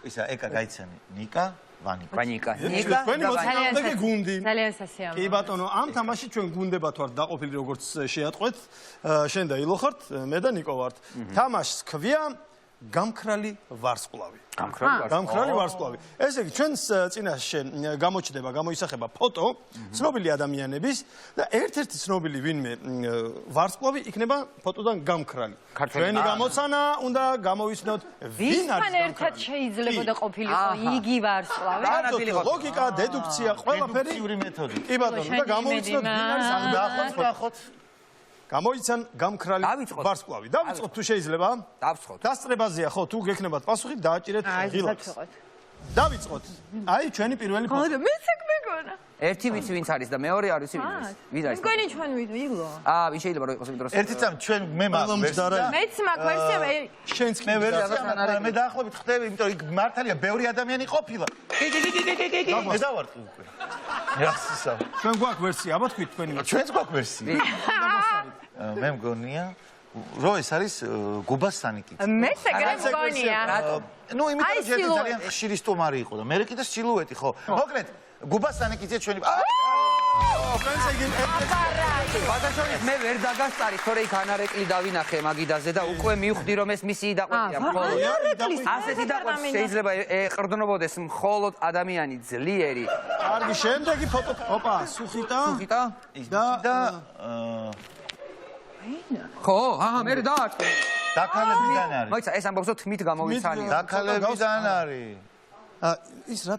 ისა ეკა გაიცანი ნიკა ვანიკა თქვენი მოწინააღმდეგე გუნდი ძალიან სასიამოვნო. კი ბატონო ამ თამაში ჩვენ გუნდებად ვართ დაყოფილი როგორც შეატყვეთ შენ და ილო ხართ მე და ნიკო ვართ თამაშს ქვია გამქრალი ვარსკვლავი გამქრალი ვარსკვლავი ესე იგი ჩვენს წინაშე გამოჩნდება გამოისახება ფოტო ცნობილი ადამიანების და ერთ-ერთი ცნობილი ვინმე ვარსკვლავი იქნება ფოტოდან გამქრალი ჩვენი გამოცანა უნდა გამოვიცნოთ ვინ არის ვისთან ერთად შეიძლება და ყოფილიყო იგი ვარსკვლავი ლოგიკა დედუქცია ყველაფერი დედუქციური მეთოდი კი ბატონო და გამოვიცნოთ ვინ არის დაახოთ გამოიცან გამქრალი ვარსკვლავი. დავიწყოთ თუ შეიძლება? დავიწყოთ. დასწრებაზეა ხო თუ გექნებათ პასუხი დააჭირეთ ღილაკს. დავიწყოთ. აი ჩვენი პირველი ფოტო. ხო, მეც ეგ მეგონა. ერთი ვიცი ვინც არის და მეორე არის ვინ არის? მგონი ჩვენ ვილო. ვინ შეიძლება რომ იყოს იმ დროს? ერთი წამი ჩვენ მე მაქვს მეც მაქვს ვერსია შენც მე ვერსია მე დაახლოებით ხდები იმიტომ რომ მართალია ბევრი ადამიანი ყოფილა. კი მე დავარტყი უკვე. რასისა ჩვენ გვაქვს ვერსია აბა თქვით თქვენი ჩვენც გვაქვს ვერსია მე მგონია რომ ეს არის გუბასანიკიც მეც ეგრე მგონია ნუ იმიტომ რომ ჯერ ძალიან ხშირი სტუმარი იყო და მე კიდე სილუეტი ხო მოკლედ გუბასანიკიძე ჩვენი ბატონო მე ვერ დაგასწარი თორე იქ ანარეკლი დავინახე მაგიდაზე და უკვე მივხვდი რომ ეს მისი დაყვეტია მხოლოდ ასეთი დაყვეტი შეიძლება ეყრდნობოდეს მხოლოდ ადამიანი ძლიერი კარგი შემდეგი ფოტო ოპა სუხიტა და ხო მე დააწყო დაქალებიდან არის მოიცა ეს ამბობს რომ თმით გამოვიცანი დაქალებიდან არის ის რა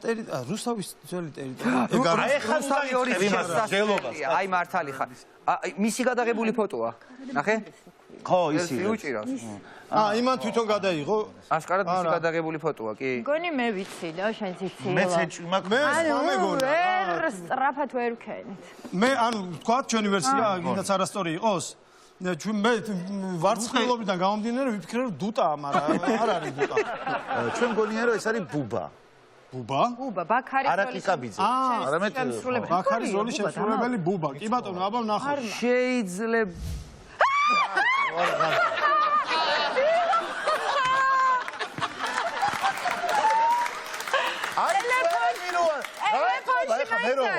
რუსთავის ძველი ტერიტორია აი ხალხი ორი შესასწრებია აი მართალი ხარ მისი გადაღებული ფოტოა ნახე ხო ისი უჭირავს იმან თვითონ გადაიღო აშკარად მისი გადაღებული ფოტოა კი მგონი მე ვიცი და შენც იცი მე ცეჭვი მაქვს მე მეგონა ვერ სწრაფად ვერ ვქენით მე ანუ თქვა ჩვენი ვერსია ვინაც არასწორი იყოს მე ვარცხნილობიდან გამომდინარე ვიფიქრე რომ დუტაა მაგრამ არ არის დუტა ჩვენ მგონია რომ ეს არის ბუბა ბუბა ბაქარის არაკიკაბიძე არამედ ბაქარის როლის შემსრულებელი ბუბა კი ბატონო აბა ვნახოთ შეიძლება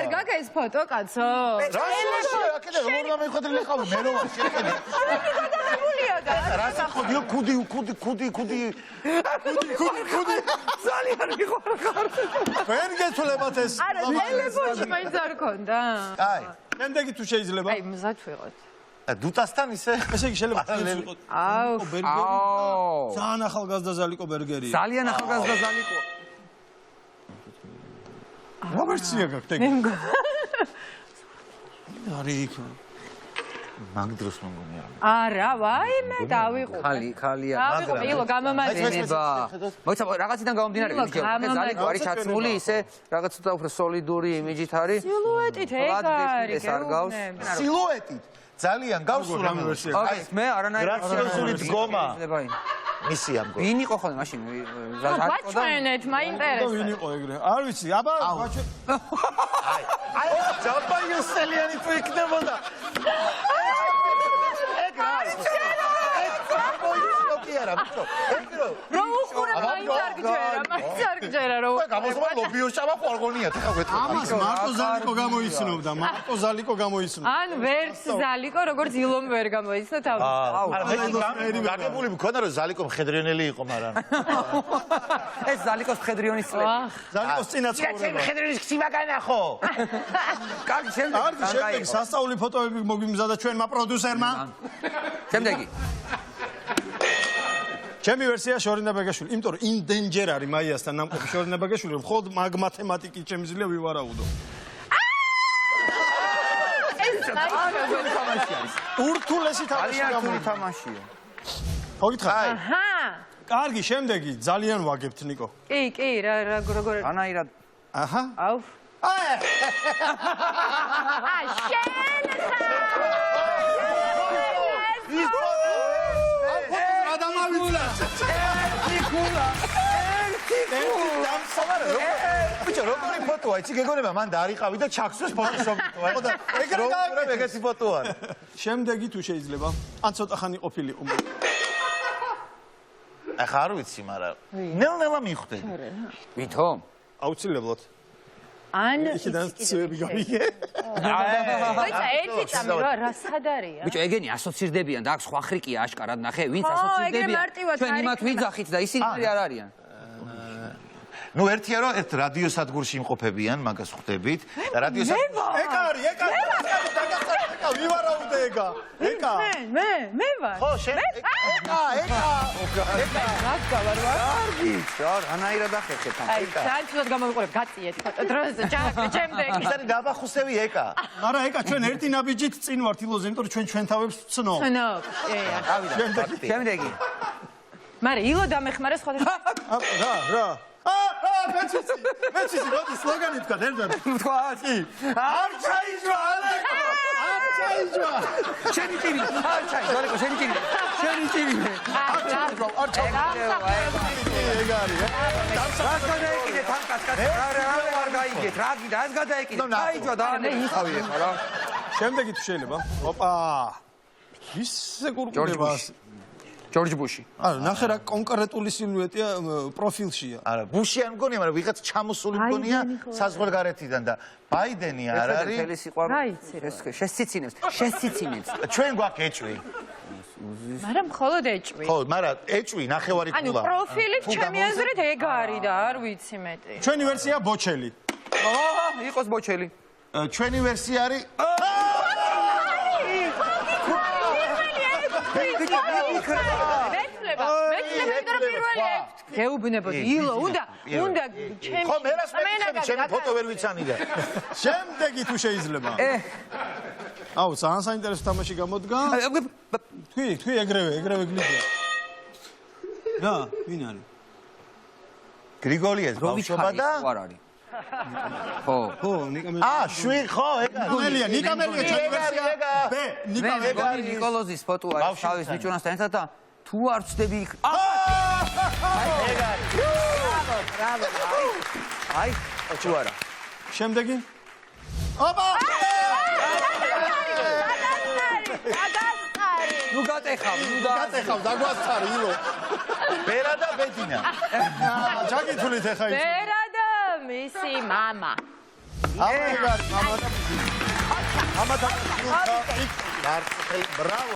გაგა ეს ფოტო კაცო რა რომ გამიხოდრილი ხავ მე რომ შეხედე რა ხოდიო კუდი ძალიან მიყურა ვერ გეცვლებათ ეს არა ტელეფონში მაინც არ ქონდა აი შემდეგი თუ შეიძლება აი მზად ვიყოთ დუტასთან ისე ესე იგი შეიძლება ვიყოთ აუ ძალიან ახალგაზრდა ზალიკო ბერგერია ძალიან ახალგაზრდა ზალიკო რა ვერსია გაქვთ ეგ არის მაგდროს მგონია არა ვაი მე დავიყო ხალია მაგრამ ილო გამამაძენება მოიცა რაღაციდან გამომდინარე ზალიკო არის ჩაცმული ისე რაღაც ცოტა უფრო სოლიდური იმიჯით არის სილუეტით ეგ არის სილუეტით ძალიან გავსურა აი მე არანაირი გრაციოზული დგომა მისია მგონი ვინ იყო ხოლმე მაშინ ბაჩვენეთ მაინტერესებს ვინ იყო ეგრე არ ვიცი აბა აი ჯაბაიოსელიანი თუ იქნებოდა ეგ არის არა ბიჭო რო უყურე მაინც არ გჯერა რო გამოსვა ლობიოს ჭამა ხوارგონია ხა გეტყვი ამას მარტო ზალიკო გამოიცნობდა მარტო ზალიკო გამოიცნობდა ან ვერც ზალიკო როგორც ილომ ვერ გამოიცნო თავი არა მე გაგებული მქონდა რომ ზალიკო მხედრიონელი იყო მაგრამ ეს ზალიკოს მხედრიონის წლები ზალიკოს წინა ცხოვრება მხედრიონის ქსიმა განახო კარგი შემდეგ სასწაული ფოტოები მოგვიმზადა ჩვენმა პროდიუსერმა შემდეგი ჩემი ვერსია შორინა ბეგაშვილი, იმიტომ რომ ინდენჯერ არის მაიასთან ნამყოფი შორინა ბეგაშვილი, რომ მხოლოდ მათემატიკით შემიძლია ვივარაუდო. ეს ძალიან თამაში არის. ურთულესი თამაშია. ხო გითხარ? აჰა. კარგი, შემდეგი ძალიან ვაგებთ ნიკო. კი, როგორ ანაირად. აჰა. აუ. შენ ბიჭო როგორი ფოტოა იცი გეგონება მან დაარიყავი და ჩაქსვეს ფოტოშოპით ხო და ეგრე ფოტოა შემდეგი თუ შეიძლება ან ცოტა ხანი ყოფილიყო ახლა არ ვიცი, მაგრამ ნელ-ნელა მიხვდები. ვითომ? აუცილებლად. ან იქიდან ცივები გამიგე. ვაიცა ერთი წამი რა სად არიან? ბიჭო, ეგენი ასოცირდებიან და აქ სხვა ხრიკია აშკარად ნახე, ვინც ასოცირდებიან. ჩვენ იმათ ვიძახით და ისინი არ არიან. ნუ ერთია რომ ერთ რადიო სადგურში იმყოფებიან, მაგას ხვდებით. და რადიო ეკა არის, ეკა. ეკა, ვივარაუდე ეკა. ეკა. მე ვარ. ხო, შენ ეკა. კარგი, რანაირად ახერხეთ ამ. აი, საერთოდ გამოვიყურებ, გაწიეთ ფოტო დროს, ჩემდე. ის არის დაბახუსები ეკა. მაგრამ ეკა ჩვენ ერთი ნაბიჯით წინ ვართ ილოზე, იმიტომ რომ ჩვენ თავებს ვცნობ. ნო, შემდეგი. მარე ილო დამეხმარა სხვადასხვა. რა. მეცი, მოდი სლოგანი თქვა, ერთად. თქვათ. არ ჩაიჯვა, ალეკო. არ ჩაიჯვა. შენი ტირი, არ ჩაიჯვა, ალეკო, შენი ტირი. შენი ტირი. არ ჩაიჯვა. ეგ არის. რას გადაეკიდე თან კაცკაცი? არ გაიგეთ, რა გიდა, ეს გადაეკიდე. ჩაიჯვა და არ მიხავი ეხლა რა. შემდეგი თუ შეიძლება. ოპა. ისე გურკუნება. ჯორჯ ბუში. არა, ნახე რა კონკრეტული სილუეტია პროფილშია. არა, ბუში არ მგონია, მაგრამ ვიღაც ჩამოსული მგონია საზღვარგარეთიდან და ბაიდენი არ არის. თელი სიყვარული. შესციცინებს. ჩვენ გვაქვს ეჭვი. მაგრამ მხოლოდ ეჭვი. ხო, მაგრამ ეჭვი ნახევარი ანუ ქულა. პროფილით ჩემი აზრით ეგ არის და არ ვიცი მეტი. ჩვენი ვერსია ბოჩელი. იყოს ბოჩელი. ჩვენი ვერსია არის გეუბნებოდი ილო უნდა ჩემი ხო, მერას მეკითხები, ჩემი ფოტო ვერ ვიცანი და. შემდეგი თუ შეიძლება. აუ, ძალიან საინტერესო თამაში გამოდგა. თქვი, ეგრევე გლიდია. რა, ვინ არის? გრიგოლიეს ბავშვობა და არ არის. ხო. ხო, ნიკამელი. შვი, ხო, ეგ არის. ნიკამელია ჩვენი ვერსია. ბ, ნიკამელი. ნიკოლოზის ფოტო არის თავის ბიჭუნასთან ერთად და თუ არ ვწდები იქ. ბრავო. აი, თუ არა. შემდეგი? ოპა! ნუ გატეხავ, დაგვასწარი ილო. ბერა და ბედინა. ჩაკითხულით ახლა ის. ბერა და მისი მამა. ეგ არის, მამა და ბიძი. ამა და ბრავო.